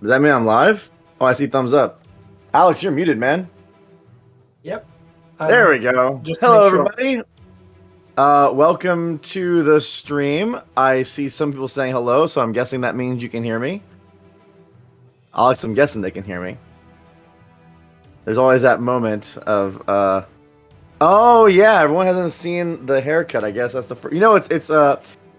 Does that mean I'm live? Oh, I see thumbs up. Alex, you're muted, man. Yep. There we go. Just to make Hello, sure. everybody. Welcome to the stream. I see some people saying hello, so I'm guessing that means you can hear me. Alex, I'm guessing they can hear me. There's always that moment of, oh yeah, everyone hasn't seen the haircut. I guess that's the first.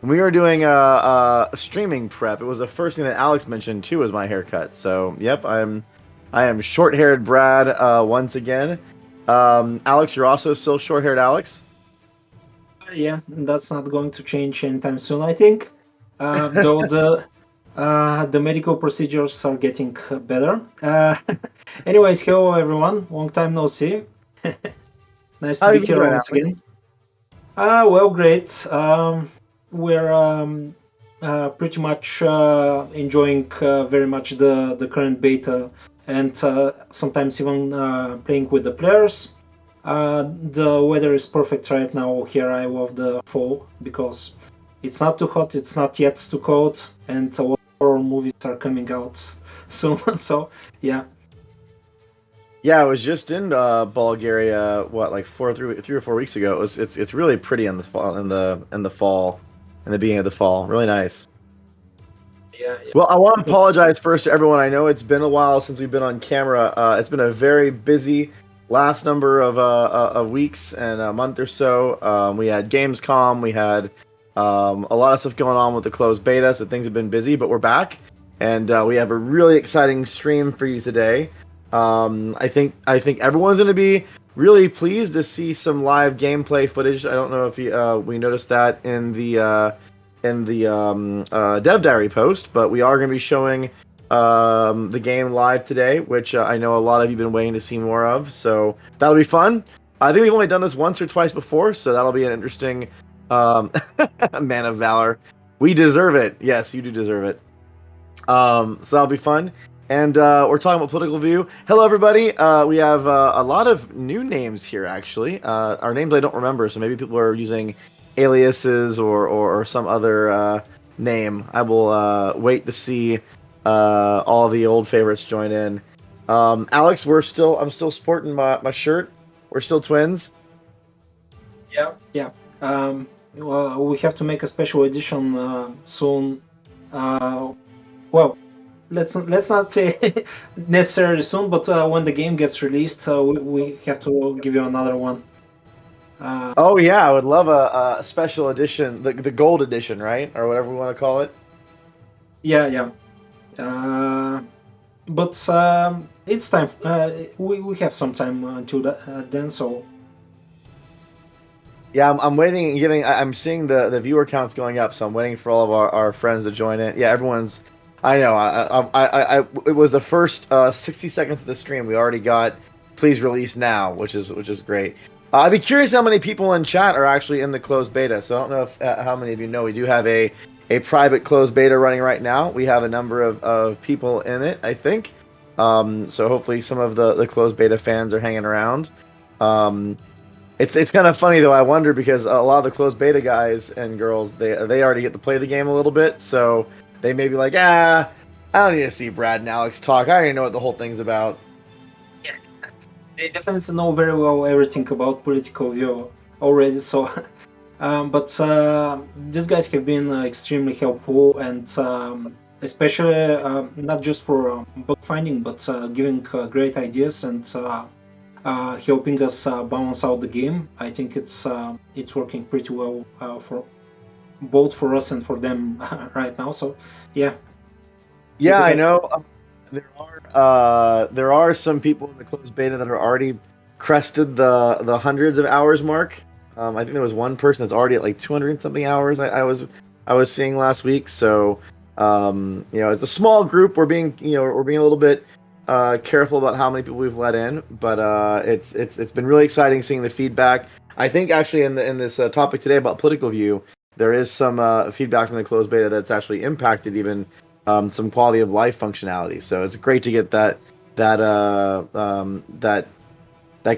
When we were doing a streaming prep, it was the first thing that Alex mentioned too was my haircut. So, yep, I am short-haired Brad once again. Alex, you're also still short-haired Alex. Yeah, that's not going to change anytime soon, I think. Though the medical procedures are getting better. Anyways, hello everyone. Long time no see. Nice How to be have you been here doing, once Alex? again. Well, great. We're pretty much enjoying very much the current beta, and sometimes even playing with the players. The weather is perfect right now here. I love the fall because it's not too hot, it's not yet too cold, and a lot of horror movies are coming out soon. So yeah, Yeah, I was just in Bulgaria. What, like 3 or 4 weeks ago? It's really pretty in the fall, in the beginning of the fall. Really nice. yeah, yeah. Well, I want to But apologize first to everyone. I know it's been a while since we've been on camera. It's been a very busy last number of weeks and a month or so. We had Gamescom, we had a lot of stuff going on with the closed beta, so things have been busy. But we're back, and we have a really exciting stream for you today. I think everyone's going to be really pleased to see some live gameplay footage. I don't know if we noticed that in the Dev Diary post, but we are going to be showing the game live today, which I know a lot of you have been waiting to see more of. So that'll be fun. I think we've only done this once or twice before, so that'll be an interesting um, man of valor. We deserve it. Yes, you do deserve it. So that'll be fun. And we're talking about political view. Hello, everybody. We have a lot of new names here, actually. Our names I don't remember, so maybe people are using aliases or some other name. I will wait to see all the old favorites join in. Alex, I'm still sporting my shirt. We're still twins. yeah, yeah. Well, we have to make a special edition soon. Well, let's not say necessarily soon, but when the game gets released, we have to give you another one. Uh, Oh yeah, I would love a special edition, the gold edition, right, or whatever we want to call it. yeah, yeah. Uh, but it's time. We have some time until then, so Yeah, I'm waiting and giving. I'm seeing the viewer counts going up, so I'm waiting for all of our friends to join in. Yeah, everyone's. I know. It was the first 60 seconds of the stream. We already got please release now, which is great. I'd be curious how many people in chat are actually in the closed beta. So I don't know if how many of you know we do have a private closed beta running right now. We have a number of people in it, I think. So hopefully some of the closed beta fans are hanging around. Um, it's kind of funny though. I wonder because a lot of the closed beta guys and girls they already get to play the game a little bit, so they may be like, I don't need to see Brad and Alex talk. I already know what the whole thing's about. yeah, they definitely know very well everything about political view already. So, but these guys have been extremely helpful, and especially not just for bug finding, but giving great ideas and helping us balance out the game. I think it's working pretty well for both for us and for them right now. So yeah, keep Yeah, it I up. know. There are some people in the closed beta that are already crested the hundreds of hours mark. I think there was one person that's already at like 200 and something hours. I was seeing last week. So it's a small group. We're being a little bit careful about how many people we've let in, but it's been really exciting seeing the feedback. I think actually in this topic today about political view, there is some feedback from the closed beta that's actually impacted even some quality of life functionality. So it's great to get that that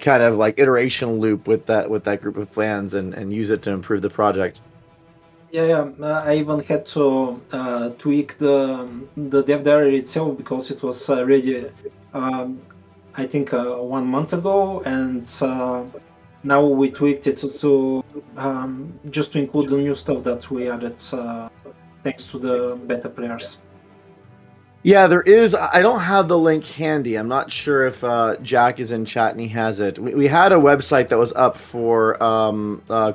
kind of like iteration loop with that group of fans and use it to improve the project. I even had to tweak the dev diary itself because it was ready, um, I think, 1 month ago, and now we tweaked it to just to include the new stuff that we added thanks to the beta players. Yeah, there is. I don't have the link handy. I'm not sure if Jack is in chat and he has it. We had a website that was up for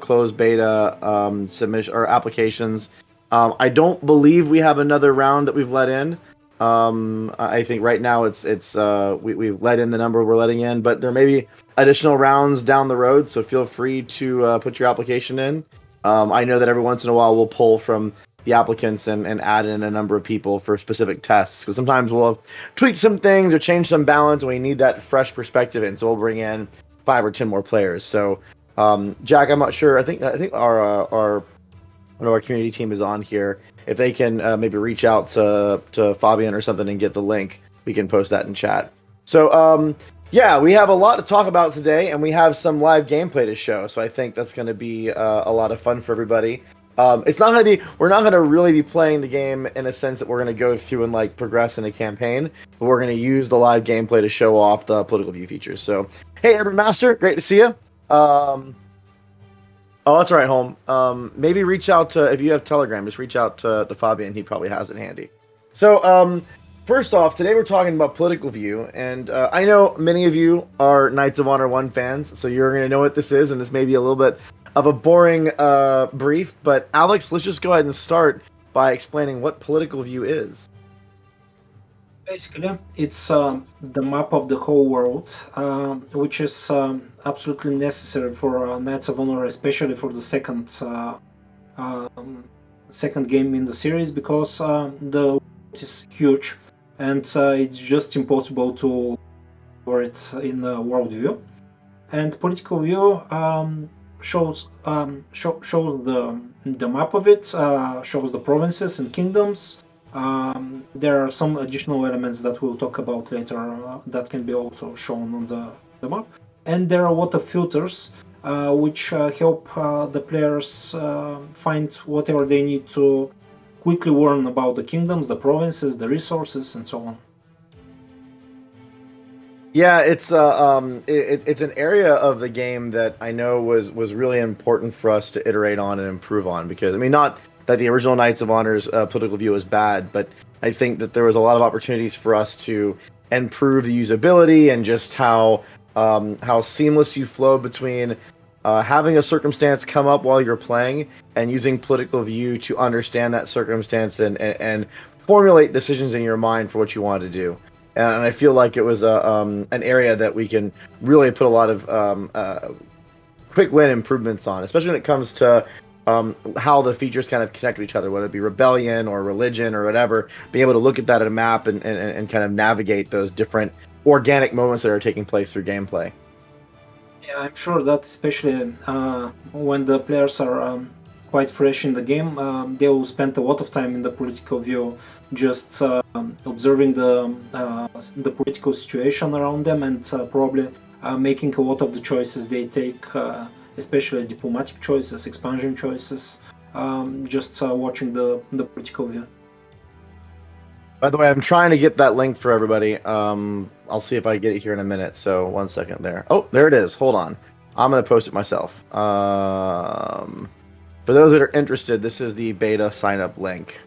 closed beta submission or applications. I don't believe we have another round that we've let in. I think right now we've let in the number we're letting in, but there may be additional rounds down the road. So feel free to put your application in. I know that every once in a while we'll pull from the applicants and add in a number of people for specific tests, because sometimes we'll have tweaked some things or changed some balance and we need that fresh perspective in, so we'll bring in 5 or 10 more players. So Jack, I'm not sure, I think our one of our community team is on here. If they can maybe reach out to Fabian or something and get the link, we can post that in chat. So yeah, we have a lot to talk about today, and we have some live gameplay to show, so I think that's going to be a lot of fun for everybody. It's not going to be, we're not going to really be playing the game in a sense that we're going to go through and like progress in a campaign, but we're going to use the live gameplay to show off the political view features. So, hey, Urban Master, great to see you. Oh, that's right, home. Maybe reach out to, if you have Telegram, just reach out to Fabian. He probably has it handy. So, first off, today we're talking about political view, and I know many of you are Knights of Honor 1 fans, so you're going to know what this is, and this may be a little bit of a boring brief, but Alex, let's just go ahead and start by explaining what political view is. Basically, it's the map of the whole world, which is absolutely necessary for Knights of Honor, especially for the second game in the series, because the world is huge and it's just impossible to cover it in the world view. And political view shows the map of it, shows the provinces and kingdoms. There are some additional elements that we'll talk about later that can be also shown on the map. And there are a lot of filters which help the players find whatever they need to quickly learn about the kingdoms, the provinces, the resources, and so on. Yeah, it's an area of the game that I know was really important for us to iterate on and improve on, because I mean, not that the original Knights of Honor's political view was bad, but I think that there was a lot of opportunities for us to improve the usability and just how seamless you flow between having a circumstance come up while you're playing and using political view to understand that circumstance and formulate decisions in your mind for what you want to do. And I feel like it was an area that we can really put a lot of quick win improvements on, especially when it comes to how the features kind of connect to each other, whether it be rebellion or religion or whatever. Being able to look at that at a map and kind of navigate those different organic moments that are taking place through gameplay. Yeah, I'm sure that especially when the players are quite fresh in the game, they will spend a lot of time in the political view, just observing the political situation around them, and probably making a lot of the choices they take, especially diplomatic choices, expansion choices, just watching the political view. By the way, I'm trying to get that link for everybody. I'll see if I get it here in a minute. So 1 second there. Oh, there it is. Hold on. I'm going to post it myself. For those that are interested, this is the beta sign-up link.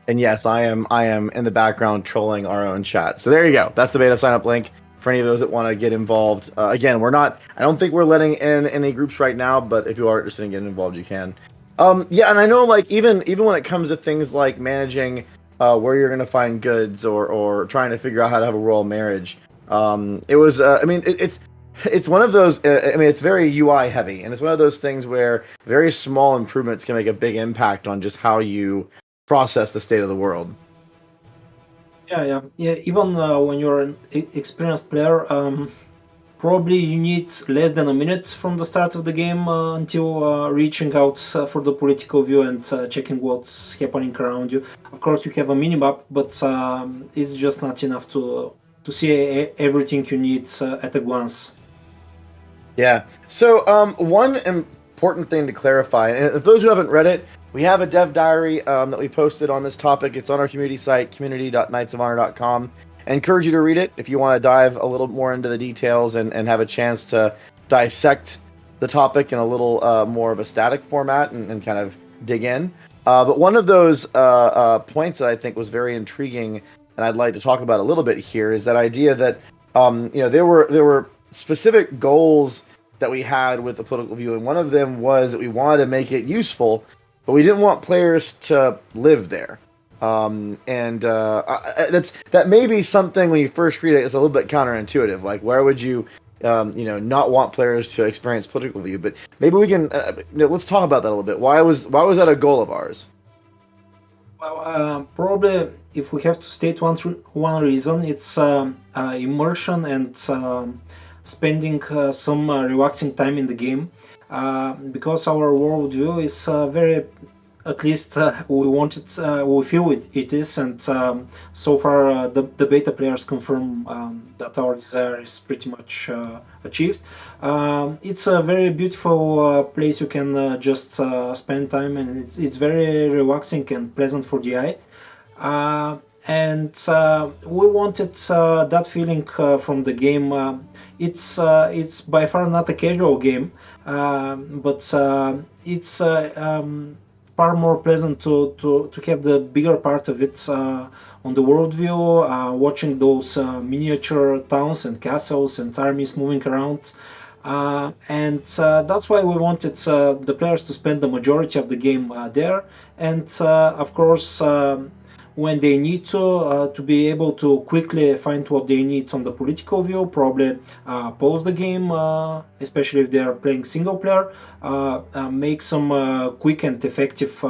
And yes, I am in the background trolling our own chat. So there you go. That's the beta sign-up link for any of those that want to get involved. Again, I don't think we're letting in any groups right now, but if you are interested in getting involved, you can. Yeah, and I know, like, even when it comes to things like managing where you're going to find goods or trying to figure out how to have a royal marriage, it was, I mean, it's one of those, I mean, it's very UI heavy, and it's one of those things where very small improvements can make a big impact on just how you process the state of the world. Yeah. Even when you're an experienced player, probably you need less than a minute from the start of the game until reaching out for the political view and checking what's happening around you. Of course, you have a minimap, but it's just not enough to see everything you need at a glance. Yeah. So one important thing to clarify. And if those who haven't read it, we have a dev diary that we posted on this topic. It's on our community site, community.knightsofhonor.com. I encourage you to read it if you want to dive a little more into the details and have a chance to dissect the topic in a little more of a static format and kind of dig in. But one of those points that I think was very intriguing, and I'd like to talk about a little bit here, is that idea that there were specific goals that we had with the political view, and one of them was that we wanted to make it useful, but we didn't want players to live there. That may be something when you first read it, it's a little bit counterintuitive. Like, where would you, not want players to experience political view? But maybe we can, let's talk about that a little bit. Why was that a goal of ours? Well, probably if we have to state one reason, it's immersion and spending some relaxing time in the game, because our worldview is very, at least we want it, we feel it is, and so far the beta players confirm that our desire is pretty much achieved. It's a very beautiful place you can just spend time, and it's very relaxing and pleasant for the eye. And we wanted that feeling from the game. It's by far not a casual game, but it's far more pleasant to have the bigger part of it on the worldview, watching those miniature towns and castles and armies moving around. And that's why we wanted the players to spend the majority of the game there, and of course when they need to be able to quickly find what they need on the political view, probably pause the game, especially if they are playing single player, make some quick and effective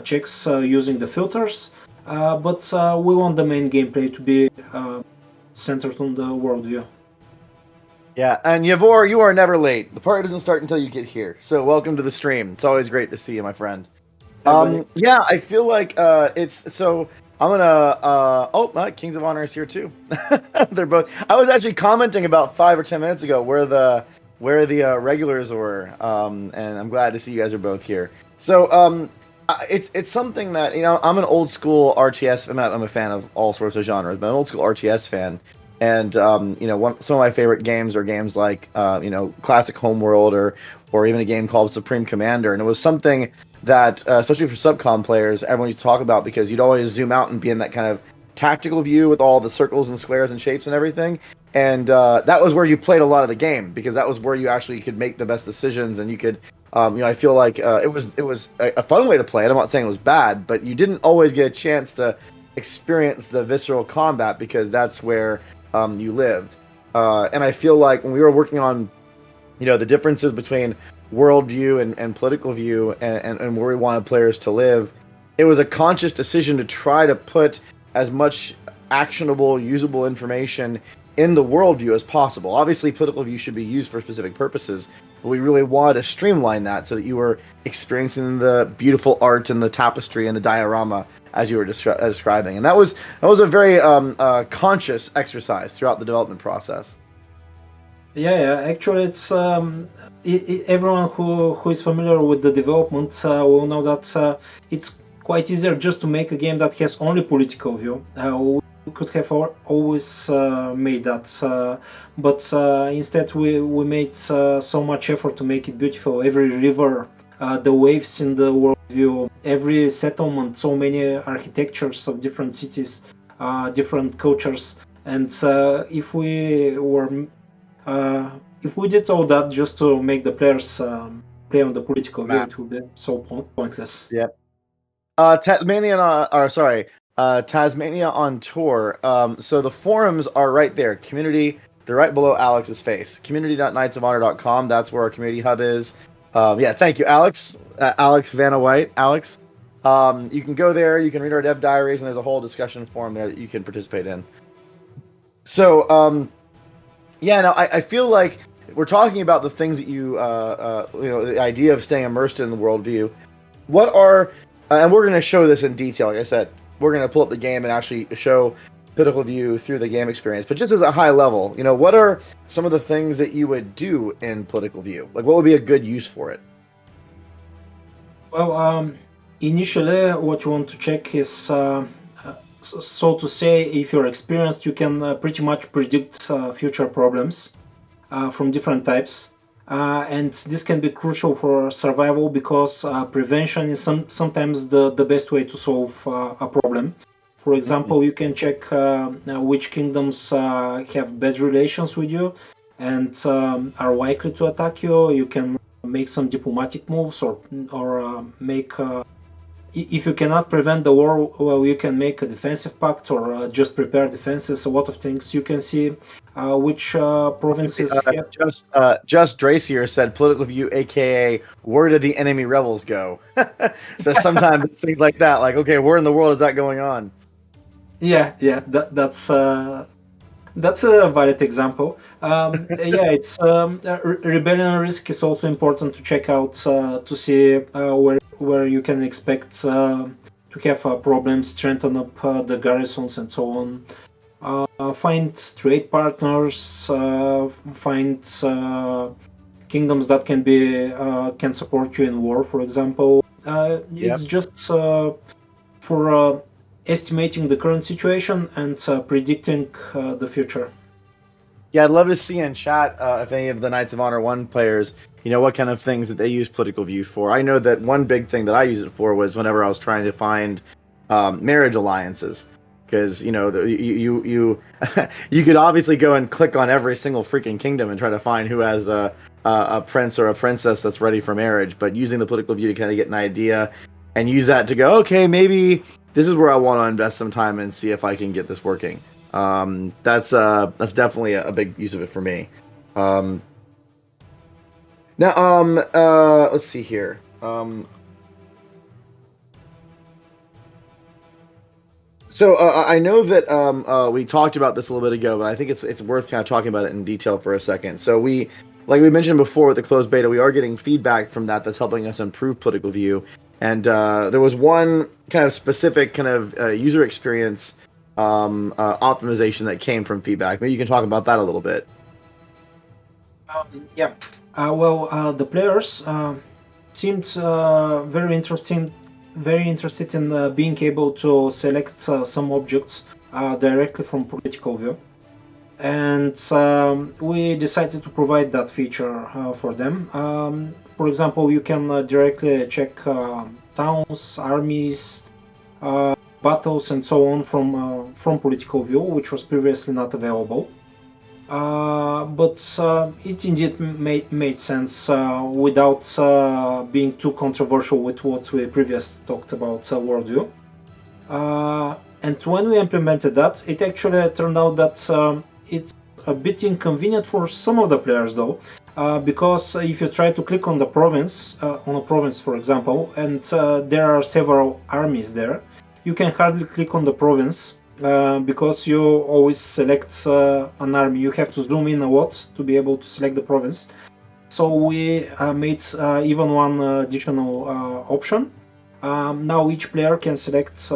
checks using the filters, but we want the main gameplay to be centered on the worldview. Yeah, and Yavor, you are never late. The party doesn't start until you get here. So welcome to the stream. It's always great to see you, my friend. Yeah, I feel like it's so. I'm gonna. Kings of Honor is here too. They're both. I was actually commenting about 5 or 10 minutes ago where the regulars were, and I'm glad to see you guys are both here. So it's something that I'm an old school RTS. I'm a fan of all sorts of genres, but I'm an old school RTS fan. And some of my favorite games are games like classic Homeworld or even a game called Supreme Commander, and it was something that especially for subcom players everyone used to talk about, because you'd always zoom out and be in that kind of tactical view with all the circles and squares and shapes and everything, and that was where you played a lot of the game, because that was where you actually could make the best decisions, and you could I feel like it was a fun way to play it. I'm not saying it was bad, but you didn't always get a chance to experience the visceral combat because that's where you lived, and I feel like when we were working on the differences between worldview and political view and where we wanted players to live, it was a conscious decision to try to put as much actionable, usable information in the worldview as possible. Obviously, political view should be used for specific purposes, but we really wanted to streamline that so that you were experiencing the beautiful art and the tapestry and the diorama as you were describing. And that was a very conscious exercise throughout the development process. Yeah. Actually, it's everyone who is familiar with the development will know that it's quite easier just to make a game that has only political view. We could have always made that, but instead we made so much effort to make it beautiful. Every river, the waves in the worldview, every settlement, so many architectures of different cities, different cultures, and if we did all that just to make the players play on the political view, it would be so pointless. Yep. Tasmania on tour. So the forums are right there. Community, they're right below Alex's face. Community.knightsofhonor.com. That's where our community hub is. Thank you, Alex. Alex Vanna White. Alex. You can go there. You can read our dev diaries, and there's a whole discussion forum there that you can participate in. So, I feel like we're talking about the things that the idea of staying immersed in the worldview. What are, and we're going to show this in detail. Like I said, we're going to pull up the game and actually show political view through the game experience, but just as a high level, what are some of the things that you would do in political view? Like, what would be a good use for it? Well, initially, what you want to check is, so to say, if you're experienced, you can pretty much predict future problems from different types. And this can be crucial for survival because prevention is sometimes the best way to solve a problem. For example, you can check which kingdoms have bad relations with you and are likely to attack you. You can make some diplomatic moves or make. If you cannot prevent the war, well, you can make a defensive pact or just prepare defenses. A lot of things you can see which provinces have. Just Dracier said political view, aka where did the enemy rebels go? So sometimes it's things like that, like, okay, where in the world is that going on? Yeah, that's a valid example. Yeah, it's rebellion risk is also important to check out to see where you can expect to have problems, strengthen up the garrisons and so on. Find trade partners, find kingdoms that can support you in war, for example. It's just for estimating the current situation and predicting the future. Yeah, I'd love to see in chat if any of the Knights of Honor 1 players, what kind of things that they use political view for. I know that one big thing that I use it for was whenever I was trying to find marriage alliances. Because, you could obviously go and click on every single freaking kingdom and try to find who has a prince or a princess that's ready for marriage. But using the political view to kind of get an idea and use that to go, okay, maybe this is where I want to invest some time and see if I can get this working. That's definitely a big use of it for me. Now, let's see here. So I know that we talked about this a little bit ago, but I think it's worth kind of talking about it in detail for a second. So like we mentioned before with the closed beta, we are getting feedback from that's helping us improve political view. And there was one kind of specific kind of user experience optimization that came from feedback. Maybe you can talk about that a little bit. Yeah. The players seemed very interested in being able to select some objects directly from political view. And we decided to provide that feature for them. For example, you can directly check towns, armies, battles, and so on from political view, which was previously not available. But it indeed made sense without being too controversial with what we previously talked about worldview. And when we implemented that, it actually turned out that it's a bit inconvenient for some of the players, though, because if you try to click on a province, for example, and there are several armies there, you can hardly click on the province because you always select an army. You have to zoom in a lot to be able to select the province. So we made even one additional option. Now each player can select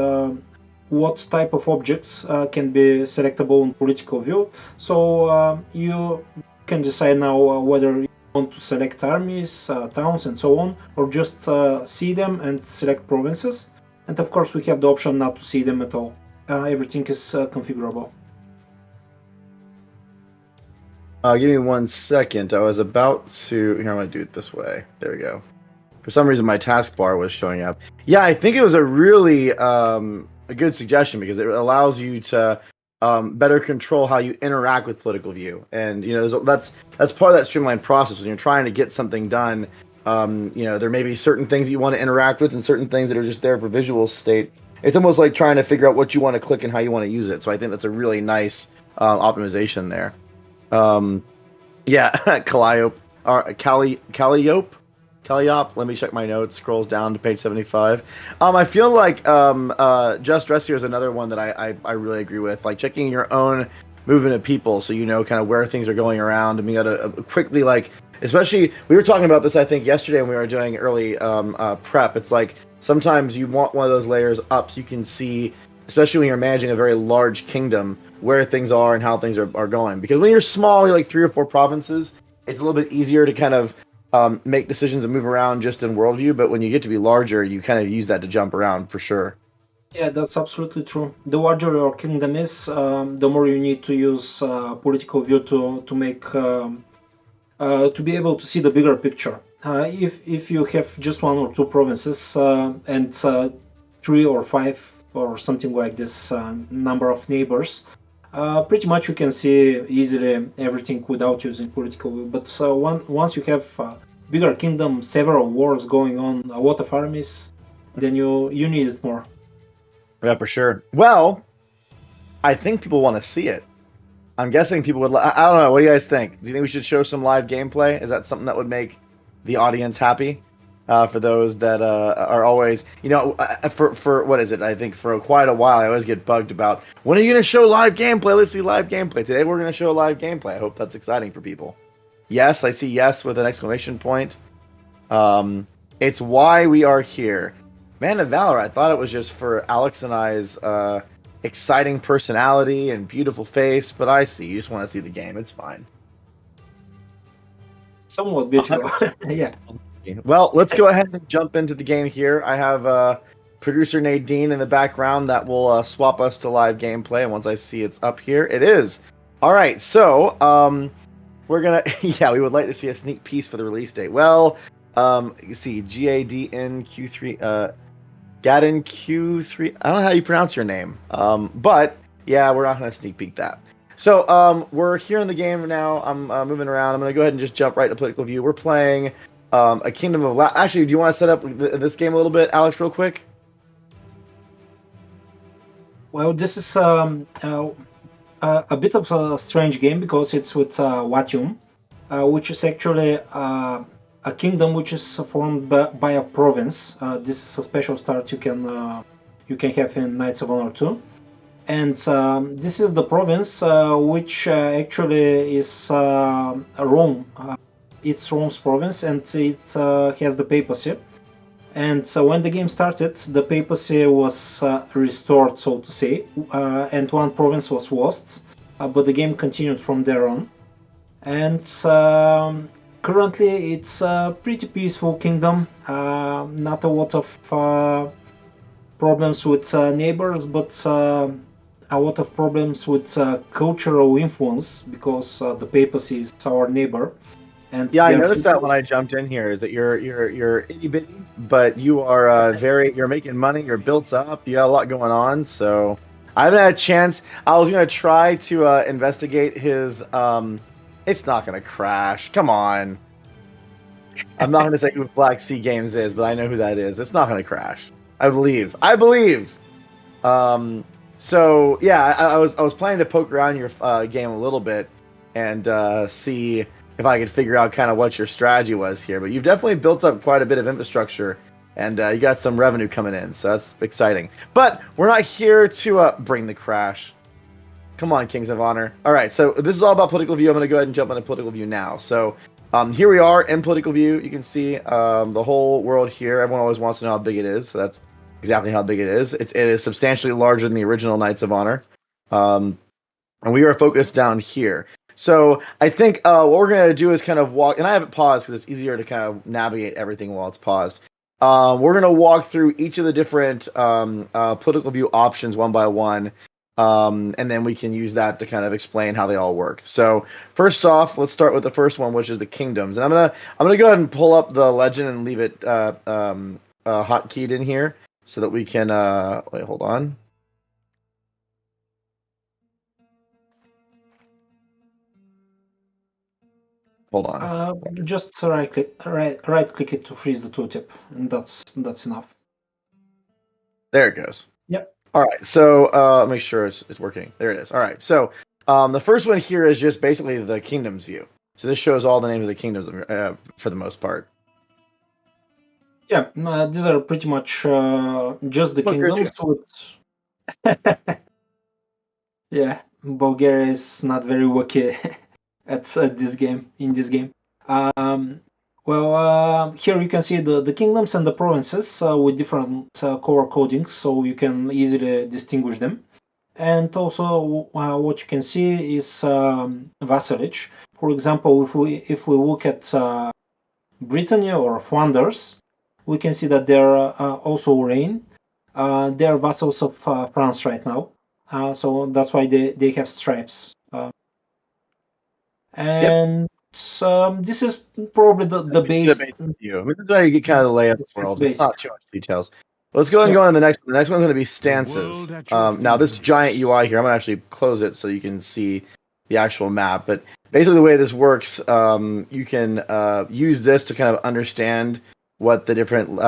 what type of objects can be selectable in political view. So you can decide now whether you want to select armies, towns, and so on, or just see them and select provinces. And of course, we have the option not to see them at all. Everything is configurable. Give me 1 second. I was about to... Here, I'm going to do it this way. There we go. For some reason, my taskbar was showing up. Yeah, I think it was a really a good suggestion because it allows you to better control how you interact with political view. And, that's part of that streamlined process. When you're trying to get something done, there may be certain things you want to interact with and certain things that are just there for visual state. It's almost like trying to figure out what you want to click and how you want to use it. So I think that's a really nice optimization there. Yeah, Calliope. Let me check my notes. Scrolls down to page 75. I feel like Just Dressier is another one that I really agree with. Like checking your own movement of people, so you know kind of where things are going around, and being able to quickly especially we were talking about this I think yesterday when we were doing early prep. It's like sometimes you want one of those layers up so you can see especially when you're managing a very large kingdom, where things are and how things are going. Because when you're small, you're like 3 or 4 provinces, it's a little bit easier to kind of make decisions and move around just in worldview. But when you get to be larger, you kind of use that to jump around for sure. Yeah, that's absolutely true. The larger your kingdom is, the more you need to use political view to make to be able to see the bigger picture. If you have just 1 or 2 provinces and 3 or 5 or something like this number of neighbors, pretty much you can see easily everything without using political view. But once you have bigger kingdom, several wars going on, a lot of armies, then you need it more. Yeah, for sure. Well, I think people want to see it. I'm guessing people would. I don't know. What do you guys think? Do you think we should show some live gameplay? Is that something that would make the audience happy? For those that are always, for what is it? I think for quite a while, I always get bugged about when are you going to show live gameplay? Let's see live gameplay. Today we're going to show live gameplay. I hope that's exciting for people. Yes, I see yes with an exclamation point. It's why we are here. Man of Valor, I thought it was just for Alex and I's exciting personality and beautiful face, but I see. You just want to see the game. It's fine. Somewhat beautiful. Yeah. Well, let's go ahead and jump into the game here. I have producer Nadine in the background that will swap us to live gameplay, and once I see it's up here, it is. All right, so we're gonna yeah, we would like to see a sneak piece for the release date. Well, you see GADN Q3 Gadin Q3. I don't know how you pronounce your name. But yeah, we're not gonna sneak peek that. So we're here in the game now. I'm moving around. I'm gonna go ahead and just jump right to political view. We're playing a Kingdom of Actually, do you want to set up this game a little bit, Alex, real quick? Well, this is a bit of a strange game because it's with Watium, which is actually a kingdom which is formed by a province. This is a special start you can have in Knights of Honor 2. And this is the province which actually is Rome. It's Rome's province, and it has the papacy. And when the game started, the papacy was restored, so to say, and one province was lost, but the game continued from there on. And currently, it's a pretty peaceful kingdom. Not a lot of problems with neighbors, but a lot of problems with cultural influence because the papacy is our neighbor. And yeah, I noticed that when I jumped in here is that you're itty bitty, but you are you're making money, you're built up, you got a lot going on. So I haven't had a chance. I was gonna try to investigate his. It's not gonna crash. Come on. I'm not gonna say who Black Sea Games is, but I know who that is. It's not gonna crash. I believe. I believe. So yeah, I was planning to poke around your game a little bit and see if I could figure out kind of what your strategy was here. But you've definitely built up quite a bit of infrastructure, and you got some revenue coming in, so that's exciting. But we're not here to bring the crash. Come on, Kings of Honor. All right, so this is all about political view. I'm going to go ahead and jump into political view now. So here we are in political view. You can see the whole world here. Everyone always wants to know how big it is, so that's exactly how big it is. It is substantially larger than the original Knights of Honor. And we are focused down here. So I think what we're going to do is kind of walk, and I have it paused because it's easier to kind of navigate everything while it's paused. We're going to walk through each of the different political view options one by one, and then we can use that to kind of explain how they all work. So first off, let's start with the first one, which is the kingdoms. And I'm gonna go ahead and pull up the legend and leave it hotkeyed in here so that we can wait. Hold on. Hold on. Just right click it to freeze the tooltip, and that's enough. There it goes. Yep. All right. So make sure it's working. There it is. All right. So the first one here is just basically the kingdoms view. So this shows all the names of the kingdoms for the most part. Yeah, these are pretty much just the kingdoms. Yeah, Bulgaria is not very lucky at this game. In this game, Well, here you can see the kingdoms and the provinces with different color coding, so you can easily distinguish them. And also, what you can see is vassalage. For example, if we look at Brittany or Flanders, we can see that they're also reign. They're vassals of France right now, so that's why they have stripes. Yep. And this is probably the The base. basic view. I mean, this is how you get kind of the lay of the It's world. It's basic. not too much details. Let's go ahead and Yep. go on to the next one. The next one's going to be stances. world at your Now, this fingertips. giant UI here, I'm going to actually close it so you can see the actual map. But basically, the way this works, you can use this to kind of understand what the different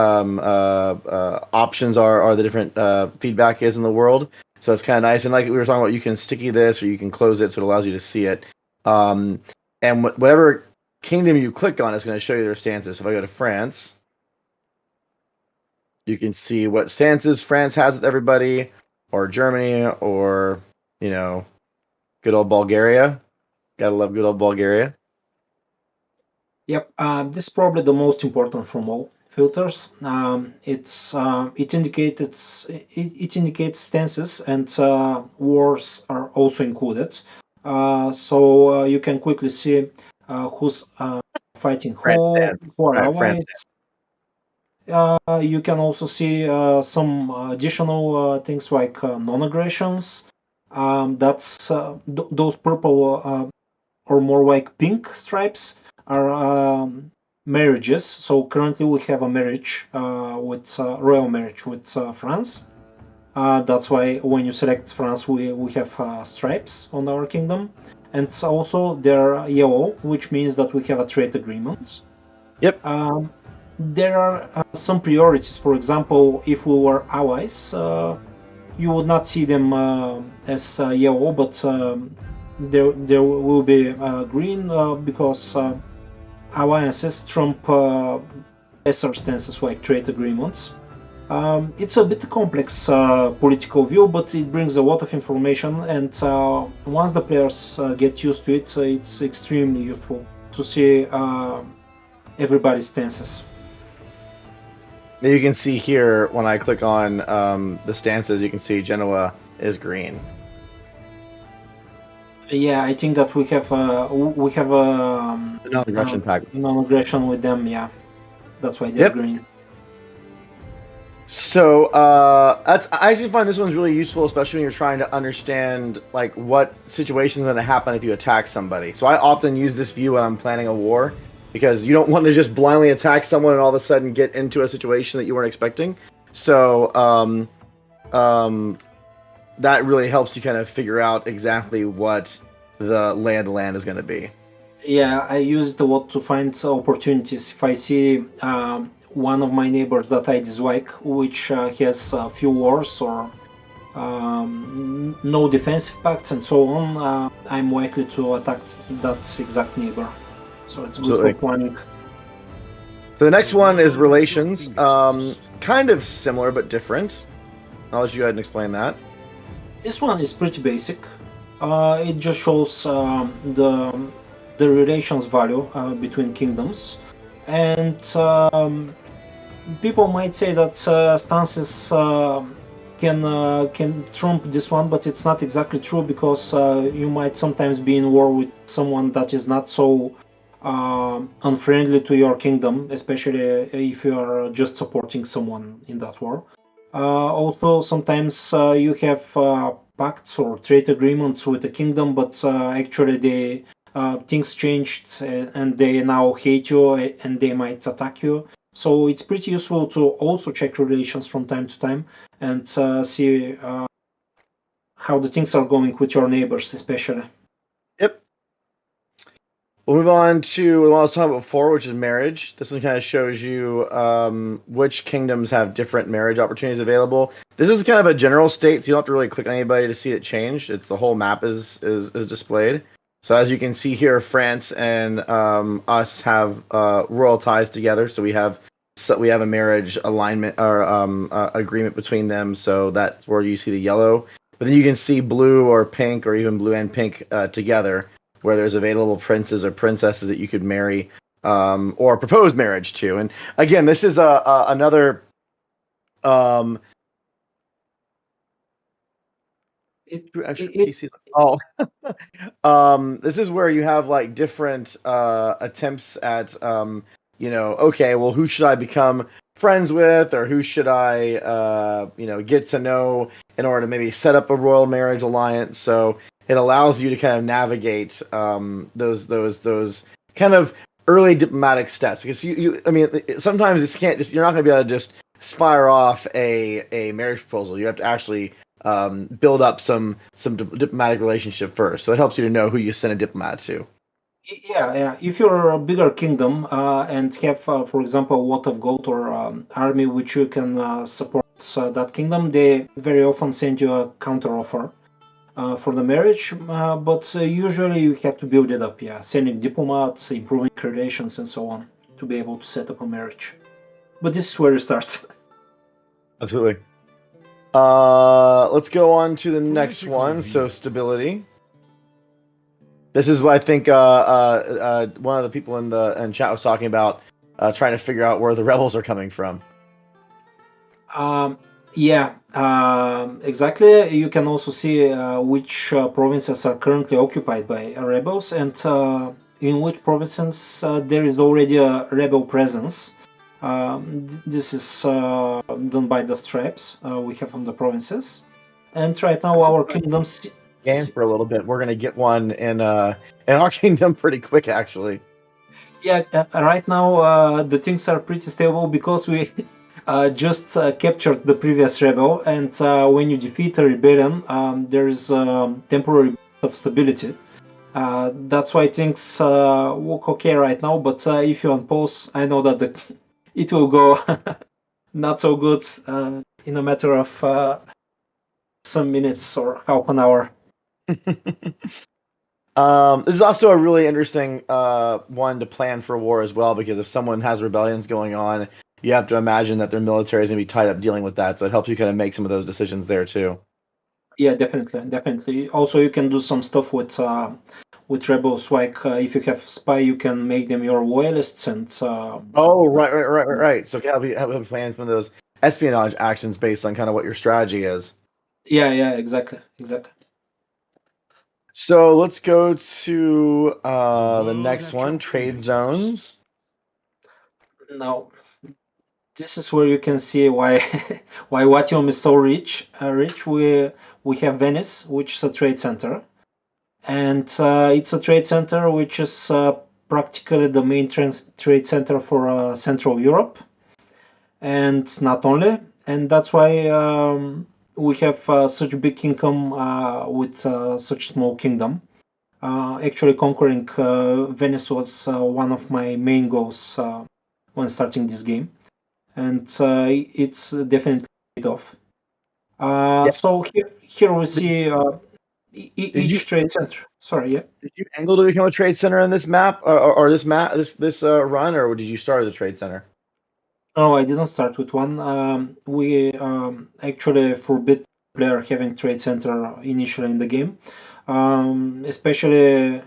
options are, or the different feedback is in the world. So it's kind of nice. And like we were talking about, you can sticky this or you can close it, so it allows you to see it. And whatever kingdom you click on is going to show you their stances. So if I go to France, you can see what stances France has with everybody, or Germany, or, good old Bulgaria. Gotta love good old Bulgaria. Yep. This is probably the most important from all filters. It indicates stances, and wars are also included. So you can quickly see who's fighting France who, stance. who are Right, France allies. stance. You can also see some additional things like non-aggressions. Those purple or more like pink stripes are marriages. So currently we have a marriage with royal marriage with France. That's why when you select France, we have stripes on our kingdom, and also they're yellow, which means that we have a trade agreement. Yep. There are some priorities. For example, if we were allies, you would not see them as yellow, but there will be green because alliances trump lesser stances like trade agreements. It's a bit complex political view, but it brings a lot of information, and once the players get used to it, it's extremely useful to see everybody's stances. Now you can see here when I click on the stances, you can see Genoa is green. Yeah, I think that we have The non-aggression pact. non-aggression with them. Yeah, that's why they're Yep. green. So I actually find this one's really useful, especially when you're trying to understand like what situations are going to happen if you attack somebody. So I often use this view when I'm planning a war, because you don't want to just blindly attack someone and all of a sudden get into a situation that you weren't expecting. So that really helps you kind of figure out exactly what the lay of the land is going to be. Yeah, I use the word to find opportunities. If I see one of my neighbors that I dislike, which has a few wars or no defensive pacts and so on, I'm likely to attack that exact neighbor. So it's good Absolutely. for planning. So the next one is relations. Kind of similar but different. I'll let you go ahead and explain that. This one is pretty basic. It just shows the relations value between kingdoms, and people might say that stances can trump this one, but it's not exactly true, because you might sometimes be in war with someone that is not so unfriendly to your kingdom, especially if you are just supporting someone in that war. Also, sometimes you have pacts or trade agreements with the kingdom, but actually things changed and they now hate you and they might attack you. So it's pretty useful to also check relations from time to time and see how the things are going with your neighbors, especially. Yep. We'll move on to what I was talking about before, which is marriage. This one kind of shows you which kingdoms have different marriage opportunities available. This is kind of a general state, so you don't have to really click on anybody to see it change. It's the whole map is displayed. So as you can see here, France and us have royal ties together. So we have a marriage alignment or agreement between them. So that's where you see the yellow. But then you can see blue or pink, or even blue and pink together, where there's available princes or princesses that you could marry or propose marriage to. And again, this is another. Actually, PCs. Oh, this is where you have like different attempts at okay, well, who should I become friends with, or who should I get to know in order to maybe set up a royal marriage alliance. So it allows you to kind of navigate those kind of early diplomatic steps, because I mean, sometimes you're not going to be able to just fire off a marriage proposal. You have to actually build up some diplomatic relationship first. So it helps you to know who you send a diplomat to. Yeah. If you're a bigger kingdom and have, for example, a lot of gold or army which you can support that kingdom, they very often send you a counter offer for the marriage. But usually you have to build it up. Yeah, sending diplomats, improving relations, and so on to be able to set up a marriage. But this is where you start. Absolutely. Let's go on to the next one. So stability. This is what I think one of the people in chat was talking about, trying to figure out where the rebels are coming from. Yeah, exactly. You can also see which provinces are currently occupied by rebels, and in which provinces there is already a rebel presence. This is done by the stripes we have on the provinces. And right now, our kingdoms. Game for a little bit. We're gonna get one in our kingdom pretty quick, actually. Yeah, right now the things are pretty stable because we just captured the previous rebel, and when you defeat a rebellion, there is temporary of stability. That's why things work okay right now. But if you unpause, I know that it will go not so good in a matter of some minutes or half an hour. This is also a really interesting one to plan for war as well, because if someone has rebellions going on, you have to imagine that their military is going to be tied up dealing with that. So it helps you kind of make some of those decisions there too. Yeah, definitely. Also, you can do some stuff with rebels, like if you have spy, you can make them your loyalists, and oh, right. So have plans for those espionage actions based on kind of what your strategy is. Yeah, exactly. So let's go to the next one, trade zones. Now, this is where you can see why why Latium is so rich. We have Venice, which is a trade center, and it's a trade center which is practically the main trade center for Central Europe, and not only. And that's why we have such big income with such small kingdom. Actually, conquering Venice was one of my main goals when starting this game, and it's definitely paid off. So here we see each trade center. Sorry, yeah. Did you angle to become a trade center in this map, or this run, or did you start as a trade center? No, I didn't start with one. We actually forbid player having trade center initially in the game, especially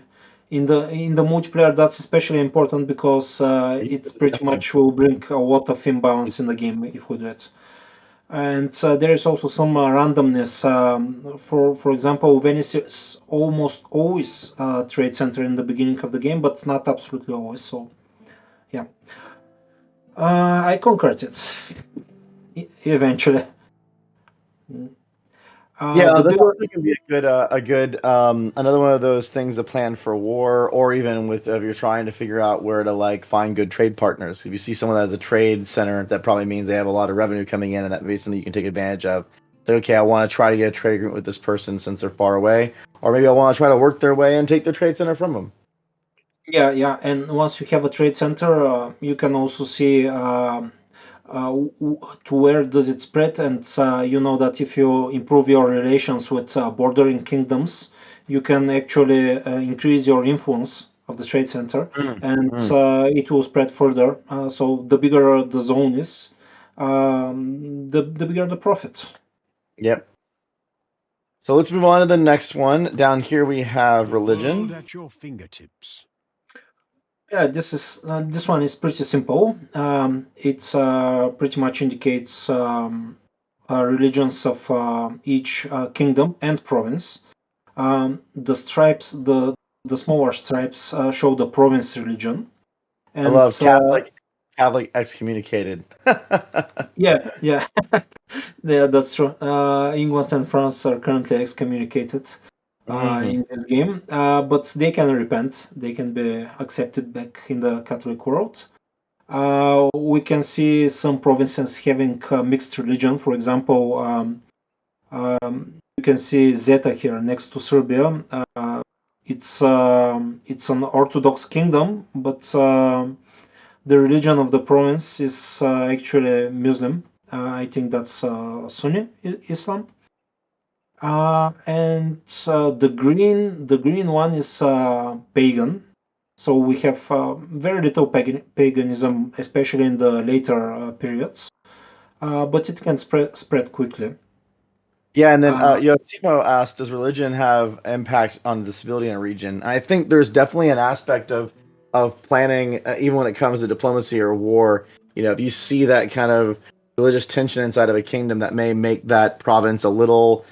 in the multiplayer. That's especially important because it's pretty much will bring a lot of imbalance in the game if we do it. And there is also some randomness. For example, Venice is almost always trade center in the beginning of the game, but not absolutely always. So, yeah. I conquered it eventually. Yeah, The that big, also can be a good another one of those things to plan for war, or even with if you're trying to figure out where to like find good trade partners. If you see someone that has a trade center, that probably means they have a lot of revenue coming in, and that may be something you can take advantage of. Like, okay, I want to try to get a trade agreement with this person since they're far away, or maybe I want to try to work their way and take their trade center from them. yeah. And once you have a trade center, you can also see to where does it spread, and you know that if you improve your relations with bordering kingdoms, you can actually increase your influence of the trade center, and it will spread further. So the bigger the zone is, the bigger the profit. Yep. So let's move on to the next one. Down here we have religion. At your fingertips. Yeah, this one is pretty simple. It pretty much indicates religions of each kingdom and province. The stripes, the smaller stripes, show the province religion, I and love Catholic excommunicated. yeah, yeah, yeah, that's true. England and France are currently excommunicated Mm. in this game, but they can repent. They can be accepted back in the Catholic world. We can see some provinces having mixed religion. For example, you can see Zeta here next to Serbia. It's an Orthodox kingdom, but the religion of the province is actually Muslim. I think that's Sunni Islam. And the green one is pagan. So we have very little paganism, especially in the later periods, but it can spread quickly. Yeah, and then Uh, Timo asked, "Does religion have impact on disability in a region?" I think there's definitely an aspect of planning, even when it comes to diplomacy or war. You know, if you see that kind of religious tension inside of a kingdom, that may make that province a little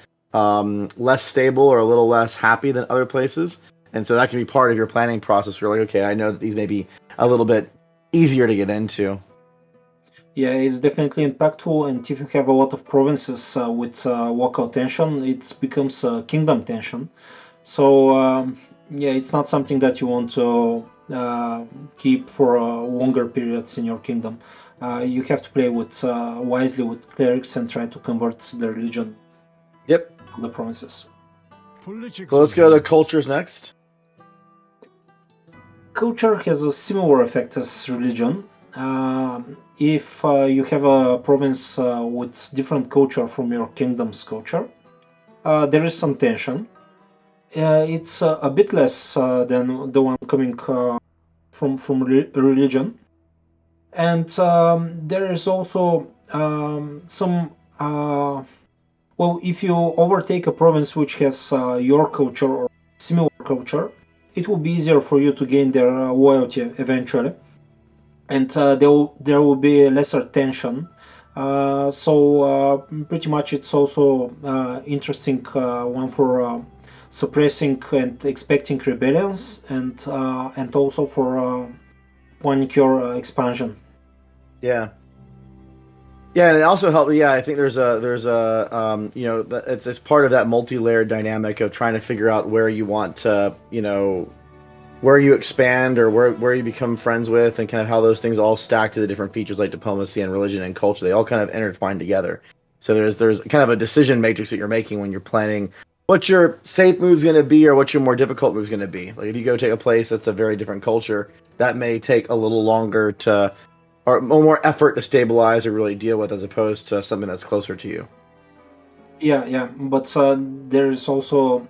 less stable or a little less happy than other places, and so that can be part of your planning process. Where you're like, okay, I know that these may be a little bit easier to get into. yeah, it's definitely impactful, and if you have a lot of provinces with local tension, it becomes kingdom tension. So yeah, it's not something that you want to keep for longer periods in your kingdom. You have to play with wisely with clerics and try to convert the religion Yep. of the provinces. So let's go to cultures next. Culture has a similar effect as religion. If you have a province with different culture from your kingdom's culture, there is some tension. It's a bit less than the one coming from religion, and there is also some. Well, if you overtake a province which has your culture or similar culture, it will be easier for you to gain their loyalty eventually, and there will be lesser tension. Pretty much it's also interesting one for suppressing and expecting rebellions, and also for planning your expansion. Yeah. Yeah, and it also helped. Yeah, I think there's a it's part of that multi-layered dynamic of trying to figure out where you want to where you expand or where you become friends with, and kind of how those things all stack to the different features like diplomacy and religion and culture. They all kind of intertwine together. So there's kind of a decision matrix that you're making when you're planning what your safe move's going to be or what your more difficult move's going to be. Like if you go take a place that's a very different culture, that may take a little longer to or more effort to stabilize or really deal with as opposed to something that's closer to you. Yeah, yeah, but there is also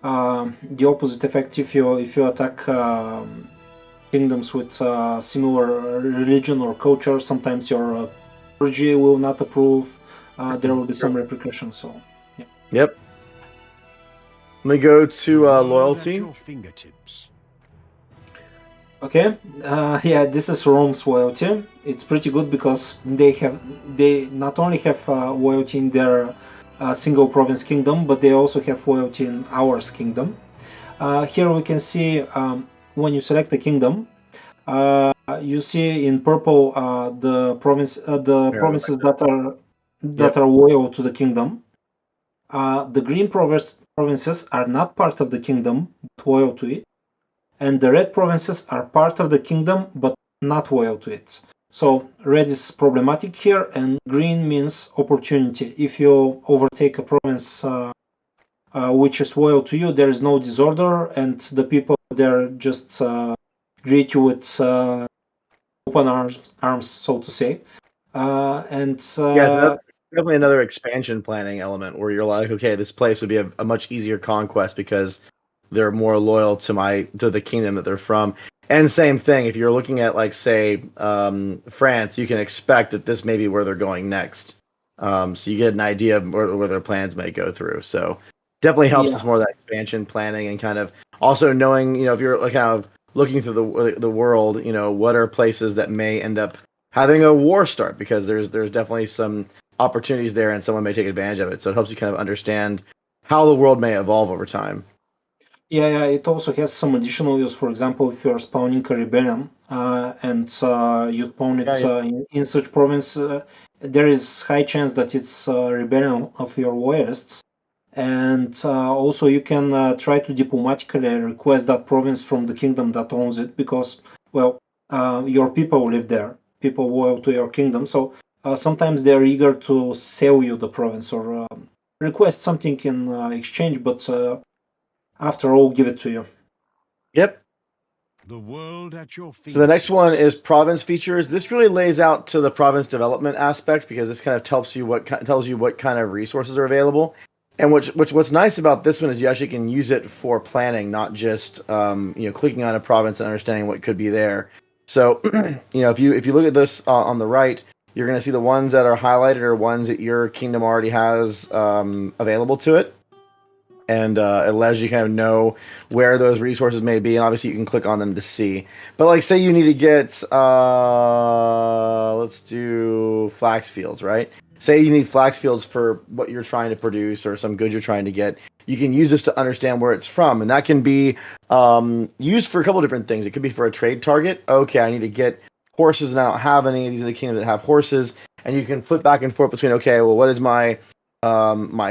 the opposite effect if you attack kingdoms with similar religion or culture. Sometimes your clergy will not approve. There will be some repercussions. So, yeah. Yep. Let me go to loyalty. Okay. Yeah, this is Rome's loyalty. It's pretty good because they not only have loyalty in their single province kingdom, but they also have loyalty in ours kingdom. Here we can see when you select the kingdom, you see in purple the Here, I'll go back provinces to that Yep. are loyal to the kingdom. The green provinces are not part of the kingdom, but loyal to it, and the red provinces are part of the kingdom, but not loyal to it. So red is problematic here, and green means opportunity. If you overtake a province which is loyal to you, there is no disorder, and the people there just greet you with open arms, so to say. And Yeah, it's definitely another expansion planning element where you're like, okay, this place would be a much easier conquest because they're more loyal to the kingdom that they're from. And same thing, if you're looking at like say France, you can expect that this may be where they're going next. So you get an idea of where their plans may go through. So definitely helps us yeah, more of that expansion planning and kind of also knowing, if you're like kind of looking through the world, what are places that may end up having a war start, because there's definitely some opportunities there and someone may take advantage of it. So it helps you kind of understand how the world may evolve over time. Yeah, it also has some additional use. For example, if you're spawning a rebellion and you spawn Yeah, it yeah. in such province, there is high chance that it's a rebellion of your loyalists. And also, you can try to diplomatically request that province from the kingdom that owns it, because, well, your people live there, people loyal to your kingdom. So sometimes they're eager to sell you the province or request something in exchange, but after all, give it to you. Yep. The world at your feet. So the next one is province features. This really lays out to the province development aspect, because this kind of tells you what kind of resources are available. And what's nice about this one is you actually can use it for planning, not just clicking on a province and understanding what could be there. So if you look at this on the right, you're going to see the ones that are highlighted are ones that your kingdom already has available to it, and it allows you to kind of know where those resources may be, and obviously you can click on them to see. But like, say you need to get, let's do flax fields, right? Say you need flax fields for what you're trying to produce or some goods you're trying to get. You can use this to understand where it's from, and that can be used for a couple different things. It could be for a trade target. Okay, I need to get horses, and I don't have any. These are the kingdoms that have horses, and you can flip back and forth between, okay, well, what is my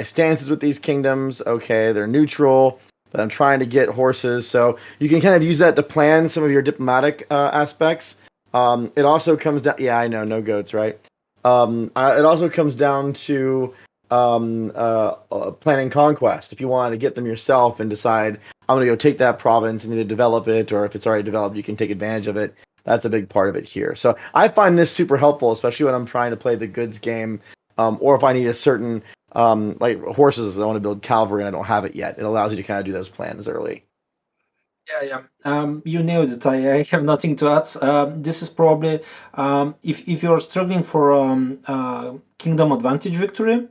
stances with these kingdoms? Okay, they're neutral, but I'm trying to get horses. So you can kind of use that to plan some of your diplomatic aspects. It also comes down, yeah, I know, no goats, right? It also comes down to planning conquest. If you want to get them yourself and decide, I'm going to go take that province and either develop it, or if it's already developed, you can take advantage of it. That's a big part of it here. So I find this super helpful, especially when I'm trying to play the goods game, or if I need a certain like horses, I want to build cavalry and I don't have it yet. It allows you to kind of do those plans early. Yeah. You nailed it. I have nothing to add. This is probably if you're struggling for kingdom advantage victory,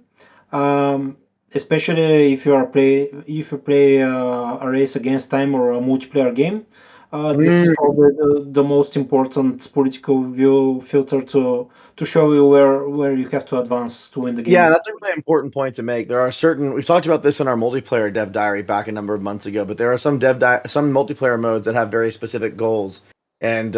um, especially if you play a race against time or a multiplayer game. This is probably the most important political view filter to show you where you have to advance to win the Yeah, game. that's a really important point to make. There are certain, we've talked about this in our multiplayer dev diary back a number of months ago, but there are some multiplayer modes that have very specific goals. And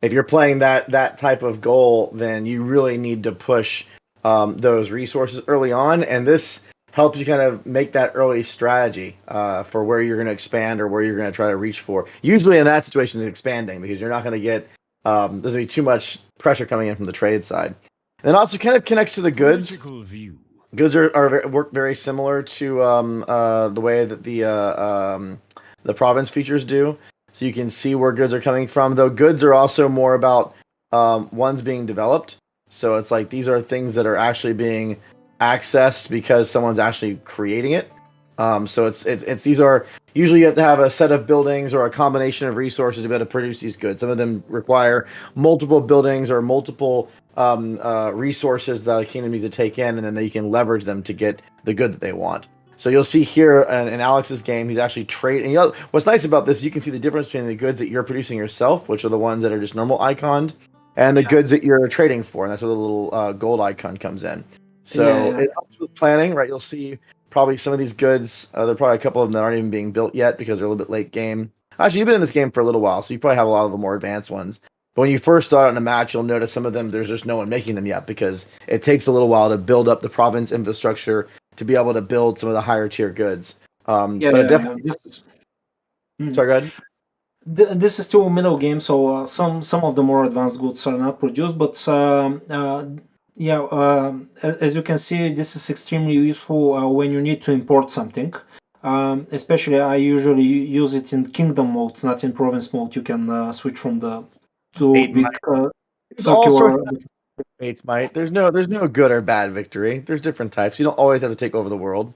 if you're playing that type of goal, then you really need to push those resources early on. And this helps you kind of make that early strategy for where you're going to expand or where you're going to try to reach for. Usually in that situation, it's expanding, because you're not going to get, there's going to be too much pressure coming in from the trade side. And it also kind of connects to the goods. Political view. Goods work very similar to the way that the province features do. So you can see where goods are coming from. Though goods are also more about ones being developed. So it's like these are things that are actually being accessed because someone's actually creating it. So it's these are usually you have to have a set of buildings or a combination of resources to be able to produce these goods. Some of them require multiple buildings or multiple resources that a kingdom needs to take in, and then they can leverage them to get the good that they want. So you'll see here in Alex's game, he's actually trading. What's nice about this, you can see the difference between the goods that you're producing yourself, which are the ones that are just normal iconed, and the goods that you're trading for, and that's where the little gold icon comes in. So it helps with planning, right? You'll see probably some of these goods, there are probably a couple of them that aren't even being built yet because they're a little bit late game. Actually, you've been in this game for a little while, so you probably have a lot of the more advanced ones. But when you first start in a match, you'll notice some of them, there's just no one making them yet because it takes a little while to build up the province infrastructure to be able to build some of the higher tier goods. Definitely. Sorry, go ahead. This is still a middle game, so some of the more advanced goods are not produced. But as you can see, this is extremely useful when you need to import something. Especially, I usually use it in kingdom mode, not in province mode. You can switch from the two Eight big might. There's all sorts circular. of fates might. There's no good or bad victory. There's different types. You don't always have to take over the world.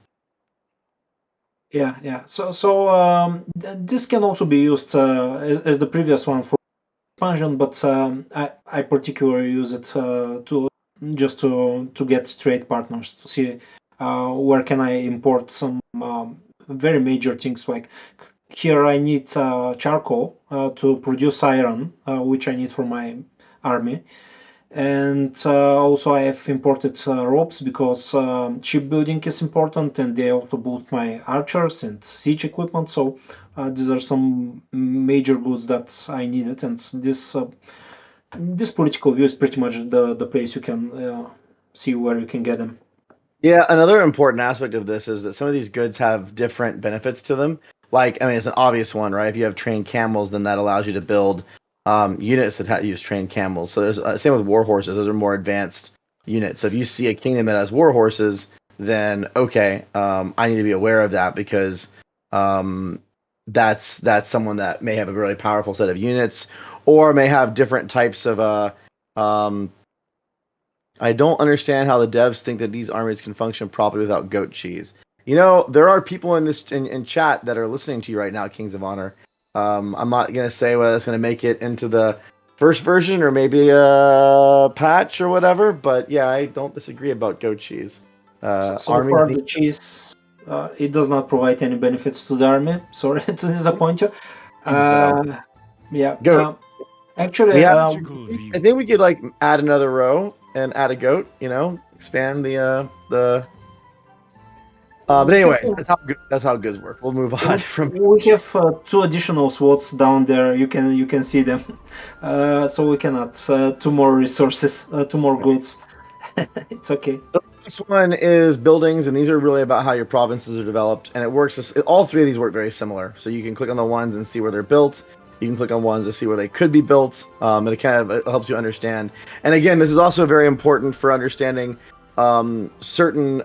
Yeah. So this can also be used as the previous one for expansion, but I particularly use it to get trade partners to see where can I import some very major things like here I need charcoal to produce iron, which I need for my army. And also I have imported ropes because shipbuilding is important, and they also bought my archers and siege equipment. So these are some major goods that I needed, and this political view is pretty much the place you can see where you can get them. Yeah, another important aspect of this is that some of these goods have different benefits to them. Like, I mean, it's an obvious one, right? If you have trained camels, then that allows you to build units that use trained camels. So there's same with war horses; those are more advanced units. So if you see a kingdom that has war horses, then okay, I need to be aware of that because um, that's someone that may have a really powerful set of units, or may have different types of um, I don't understand how the devs think that these armies can function properly without goat cheese. You know, there are people in this in chat that are listening to you right now, Kings of Honor. I'm not gonna say whether it's gonna make it into the first version or maybe a patch or whatever, but yeah, I don't disagree about goat cheese. So Armies far, need the cheese it does not provide any benefits to the army. Sorry to disappoint you. so Yeah. goat. Actually, We have. Political I view. think we could like add another row and add a goat. You know, expand the. But we have anyways, that's how goods work. We'll move on from. we have two additional slots down there. You can see them. So we can add two more resources, two more goods. It's okay. This one is buildings, and these are really about how your provinces are developed, and it works. All three of these work very similar. So you can click on the ones and see where they're built. You can click on ones to see where they could be built, and it helps you understand. And again, this is also very important for understanding certain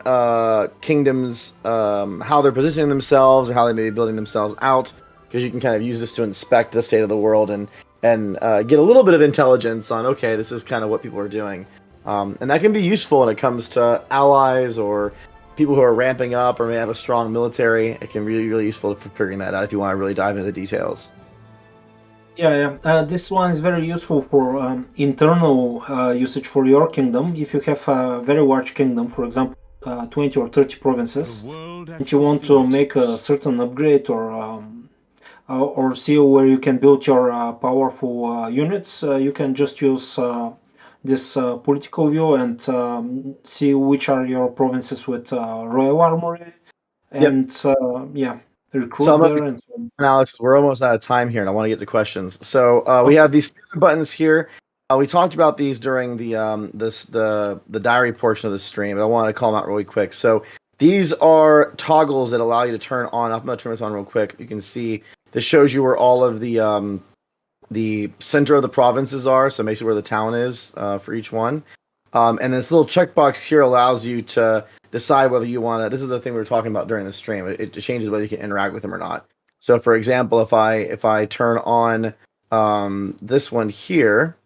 kingdoms, how they're positioning themselves, or how they may be building themselves out, because you can kind of use this to inspect the state of the world and get a little bit of intelligence on, okay, this is kind of what people are doing. And that can be useful when it comes to allies or people who are ramping up or may have a strong military. It can be really, really useful for figuring that out if you want to really dive into the details. Yeah, yeah. This one is very useful for internal usage for your kingdom. If you have a very large kingdom, for example, 20 or 30 The provinces, world and at you your want to make a fingertips. certain upgrade or see where you can build your powerful units, you can just use this political view and see which are your provinces with royal armory, Yep. and yeah, So recruit I'm gonna there and so on. Alex, we're almost out of time here, and I want to get to questions. So we Okay. have these buttons here. We talked about these during the diary portion of the stream, but I want to call them out really quick. So these are toggles that allow you to turn on. I'm going to turn this on real quick. You can see this shows you where all of the center of the provinces are. So basically where the town is for each one. And this little checkbox here allows you to decide whether you want to. This is the thing we were talking about during the stream. It changes whether you can interact with them or not. So, for example, if I turn on this one here,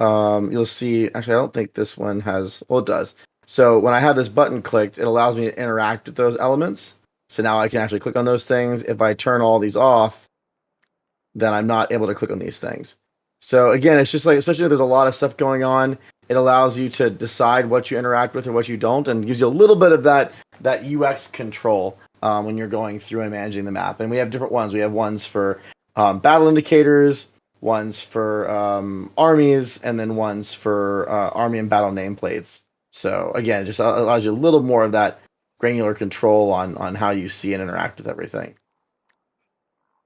you'll see. Actually, I don't think this one has. Well, it does. So when I have this button clicked, it allows me to interact with those elements. So now I can actually click on those things. If I turn all these off, then I'm not able to click on these things. So again, it's just like, especially if there's a lot of stuff going on, it allows you to decide what you interact with or what you don't, and gives you a little bit of that UX control when you're going through and managing the map. And we have different ones. We have ones for battle indicators, ones for armies, and then ones for army and battle nameplates. So again, it just allows you a little more of that granular control on how you see and interact with everything.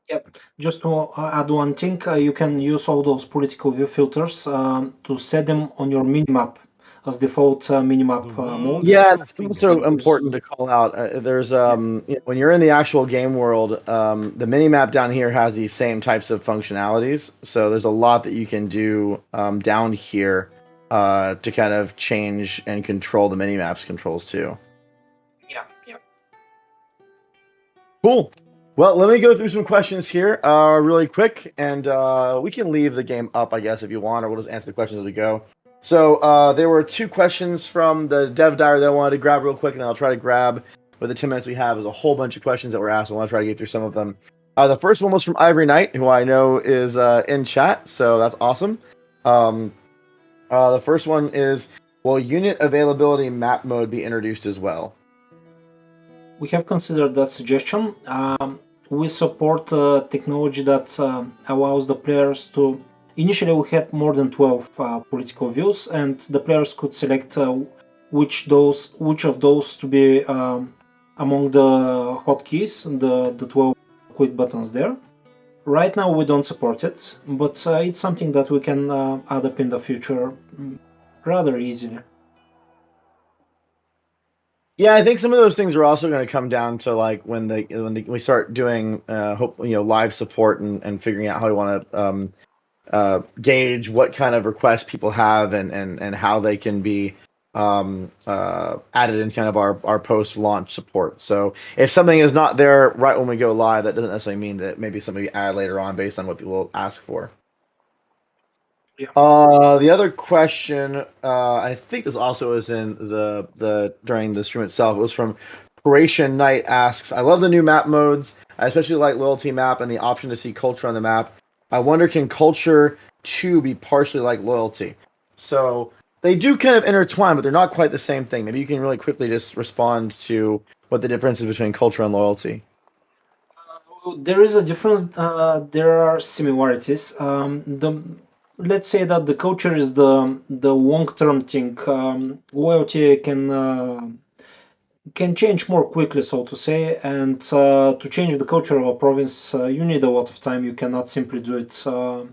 Yep. Just to add one thing, you can use all those political view filters to set them on your minimap as default minimap The world mode. at Yeah, your that's also fingertips. important to call out. There's when you're in the actual game world, the mini map down here has these same types of functionalities. So there's a lot that you can do down here to kind of change and control the mini maps controls too. Yeah, yeah. Cool. Well, let me go through some questions here really quick, and we can leave the game up, I guess, if you want, or we'll just answer the questions as we go. So there were two questions from the dev diary that I wanted to grab real quick, and I'll try to grab with the 10 minutes we have. Is a whole bunch of questions that were asked. I want to try to get through some of them. The first one was from Ivory Knight, who I know is in chat, so that's awesome. The first one is, will unit availability map mode be introduced as well? We have considered that suggestion. we support technology that allows the players to. Initially, we had more than 12 political views, and the players could select which of those to be among the hotkeys, the 12 quick buttons there. Right now, we don't support it, but it's something that we can add up in the future rather easily. Yeah, I think some of those things are also going to come down to like when we start doing live support and figuring out how we want to gauge what kind of requests people have and how they can be added in kind of our post launch support. So if something is not there right when we go live, that doesn't necessarily mean that maybe something we add later on based on what people ask for. Yeah. The other question, I think this also is in the during the stream itself. It was from Croatian Knight asks, I love the new map modes. I especially like loyalty map and the option to see culture on the map. I wonder, can culture 2 be partially like loyalty? So they do kind of intertwine, but they're not quite the same thing. Maybe you can really quickly just respond to what the difference is between culture and loyalty. There is a difference. There are similarities. Let's say that the culture is the long-term thing. Loyalty can change more quickly, so to say, and to change the culture of a province, you need a lot of time. You cannot simply do it. So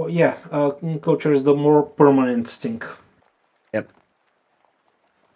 yeah, culture is the more permanent thing. Yep.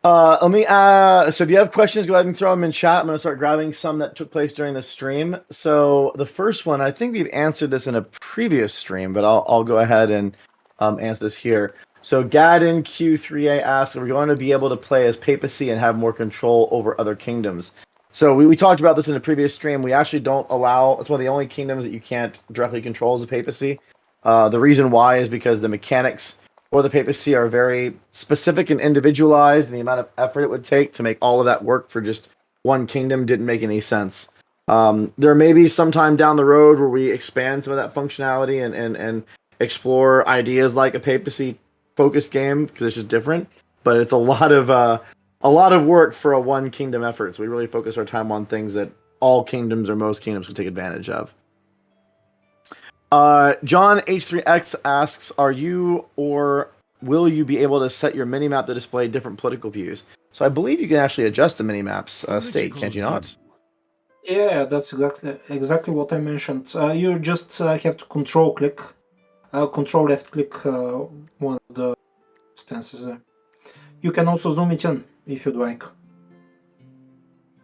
So if you have questions, go ahead and throw them in chat. I'm going to start grabbing some that took place during the stream. So the first one, I think we've answered this in a previous stream, but I'll go ahead and answer this here. So Gadin Q3A asks, are we going to be able to play as papacy and have more control over other kingdoms? So we talked about this in a previous stream. We actually don't allow, it's one of the only kingdoms that you can't directly control as a papacy. The reason why is because the mechanics or the papacy are very specific and individualized, and the amount of effort it would take to make all of that work for just one kingdom didn't make any sense. There may be some time down the road where we expand some of that functionality and explore ideas like a papacy focused game because it's just different. But it's a lot of work for a one kingdom effort. So we really focus our time on things that all kingdoms or most kingdoms can take advantage of. John H3X asks, are you or will you be able to set your minimap to display different political views? So I believe you can actually adjust the minimap's state, can't you not? Yeah, that's exactly what I mentioned. You just have to control left click one of the stances there. You can also zoom it in if you'd like.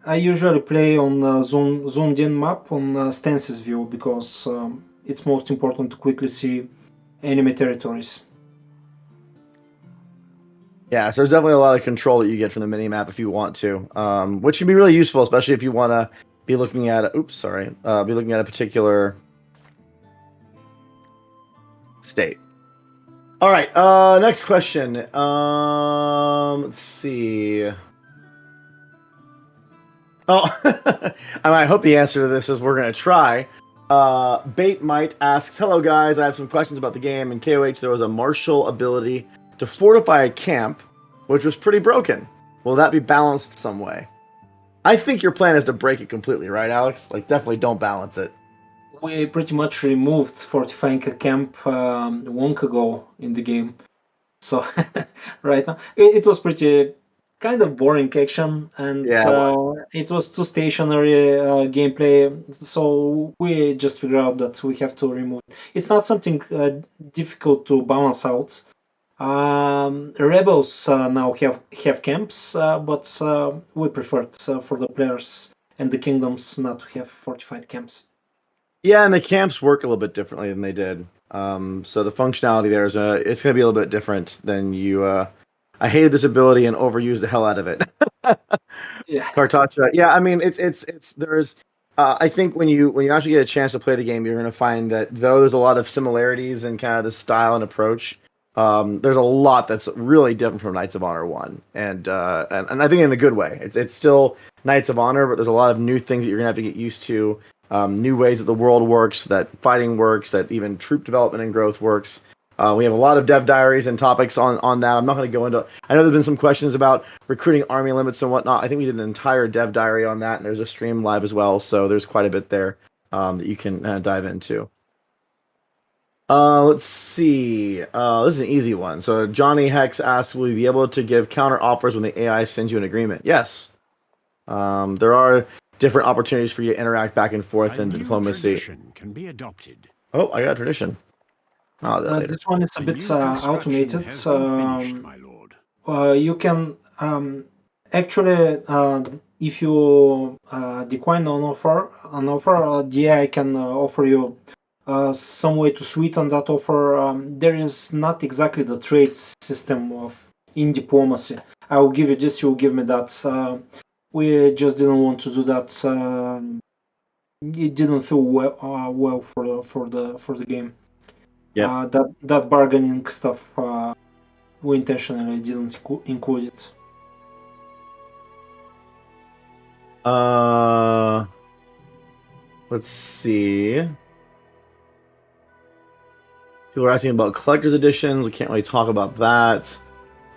I usually play on zoomed in map on stances view because it's most important to quickly see enemy territories. Yeah, so there's definitely a lot of control that you get from the minimap if you want to, which can be really useful, especially if you want to be looking at be looking at a particular state. All right, next question. Let's see. Oh, I hope the answer to this is we're going to try. Bait Might asks, hello guys, I have some questions about the game. In KOH, there was a martial ability to fortify a camp, which was pretty broken. Will that be balanced some way? I think your plan is to break it completely, right, Alex? Like, definitely don't balance it. We pretty much removed fortifying a camp long ago in the game. So right now, it was pretty kind of boring action, and it was too stationary gameplay. So we just figured out that we have to remove it. It's not something difficult to balance out. Rebels now have camps, but we preferred for the players and the kingdoms not to have fortified camps. Yeah, and the camps work a little bit differently than they did. So the functionality there is it's going to be a little bit different than you. I hated this ability and overused the hell out of it. Yeah, Kartacha. Yeah, I mean it's there's. I think when you actually get a chance to play the game, you're going to find that though there's a lot of similarities in kind of the style and approach, there's a lot that's really different from Knights of Honor 1, and I think in a good way. It's still Knights of Honor, but there's a lot of new things that you're going to have to get used to. New ways that the world works, that fighting works, that even troop development and growth works. We have a lot of dev diaries and topics on that. I'm not going to go into. I know there's been some questions about recruiting army limits and whatnot. I think we did an entire dev diary on that, and there's a stream live as well. So there's quite a bit there that you can dive into. Let's see. This is an easy one. So Johnny Hex asks, "Will you be able to give counter offers when the AI sends you an agreement?" Yes. There are different opportunities for you to interact back and forth in diplomacy. Tradition can be adopted. Oh, I got a tradition. This one is a bit automated. Has been finished, my lord. You can actually, if you decline an offer, the AI can offer you some way to sweeten that offer. There is not exactly the trade system of in diplomacy. I will give you this, you will give me that. We just didn't want to do that. It didn't feel well for the game. Yeah. That bargaining stuff, we intentionally didn't include it. Let's see. People are asking about collector's editions. We can't really talk about that.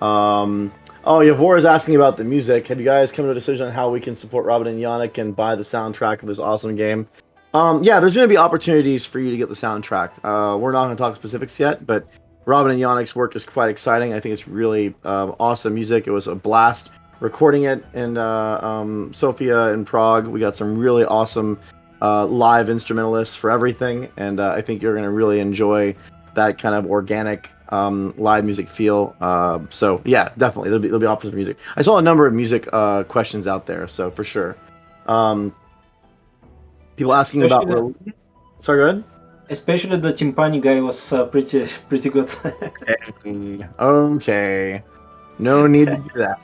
Yavor is asking about the music. Have you guys come to a decision on how we can support Robin and Yannick and buy the soundtrack of this awesome game? Yeah, there's going to be opportunities for you to get the soundtrack. We're not going to talk specifics yet, but Robin and Yannick's work is quite exciting. I think it's really awesome music. It was a blast recording it in Sofia in Prague. We got some really awesome live instrumentalists for everything, and I think you're going to really enjoy that kind of organic live music feel. So yeah, definitely there'll be opposite music. I saw a number of music questions out there, so for sure. People asking Especially about. Sorry, go ahead. Especially the timpani guy was pretty good. Okay, no need to do that.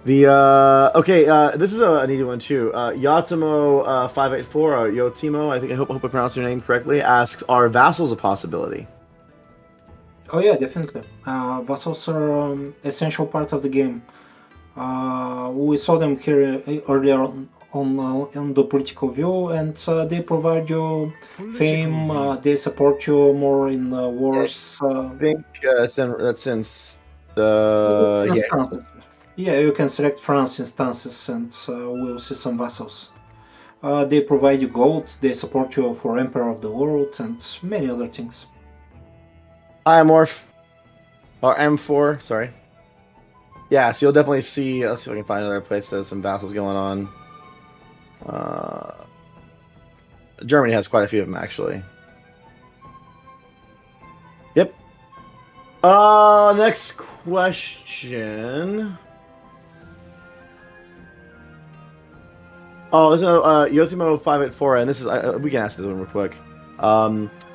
This is an easy one too. Yatimo 584 or Yotimo, I hope I pronounced your name correctly, asks, "Are vassals a possibility?" Oh yeah, definitely. Vassals are essential part of the game. We saw them here earlier on the political view, and they provide you fame. They support you more in wars. I think that's since Instances. Yeah, you can select France instances, and we'll see some vassals. They provide you gold. They support you for Emperor of the World and many other things. Iamorph or M4, sorry. Yeah, so you'll definitely see. Let's see if I can find another place that has some vassals going on. Germany has quite a few of them, actually. Yep. Next question. Oh, there's another Yotimo 584, and this is we can ask this one real quick.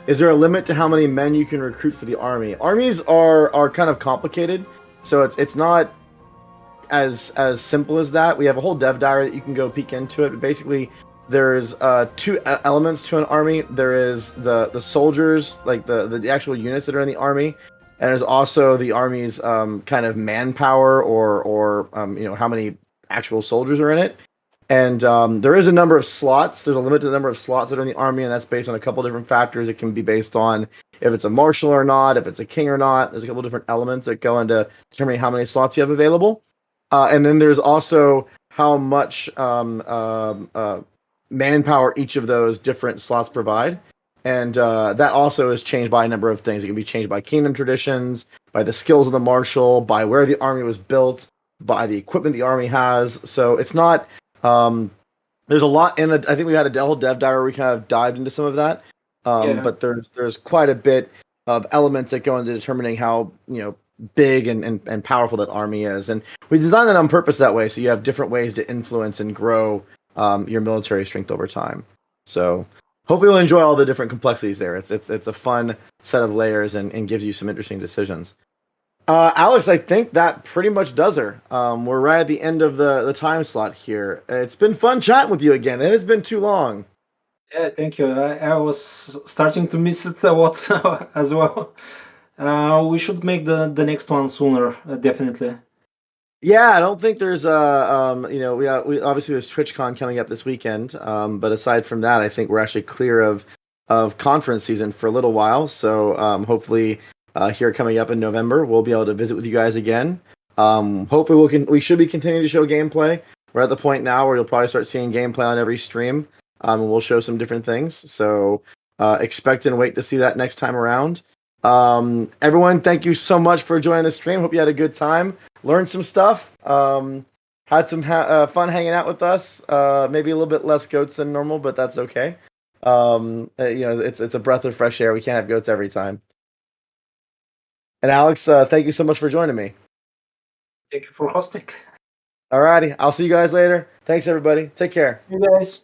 Is there a limit to how many men you can recruit for the army? Armies are kind of complicated, so it's not as simple as that. We have a whole dev diary that you can go peek into it. But basically, there's two elements to an army. There is the soldiers, like the actual units that are in the army, and there's also the army's kind of manpower or how many actual soldiers are in it. And there is a number of slots. There's a limit to the number of slots that are in the army, and that's based on a couple different factors. It can be based on if it's a marshal or not, if it's a king or not. There's a couple different elements that go into determining how many slots you have available. And then there's also how much manpower each of those different slots provide. And that also is changed by a number of things. It can be changed by kingdom traditions, by the skills of the marshal, by where the army was built, by the equipment the army has. So it's not... there's a lot in it. I think we had a whole dev diary where we kind of dived into some of that. But there's quite a bit of elements that go into determining how big and powerful that army is, and we designed it on purpose that way, so you have different ways to influence and grow your military strength over time. So hopefully you'll enjoy all the different complexities there. It's a fun set of layers and gives you some interesting decisions. Alex, I think that pretty much does her. We're right at the end of the time slot here. It's been fun chatting with you again. It has been too long. Yeah, thank you. I was starting to miss it a lot as well. We should make the next one sooner, definitely. Yeah, I don't think there's we obviously there's TwitchCon coming up this weekend. But aside from that, I think we're actually clear of of conference season for a little while. So hopefully here coming up in November, we'll be able to visit with you guys again. Hopefully we should be continuing to show gameplay. We're at the point now where you'll probably start seeing gameplay on every stream, and we'll show some different things. So expect and wait to see that next time around. Everyone, thank you so much for joining the stream. Hope you had a good time, learned some stuff, had some fun hanging out with us. Maybe a little bit less goats than normal, but that's okay. It's a breath of fresh air. We can't have goats every time. And Alex, thank you so much for joining me. Thank you for hosting. Alrighty, I'll see you guys later. Thanks, everybody. Take care. See you guys.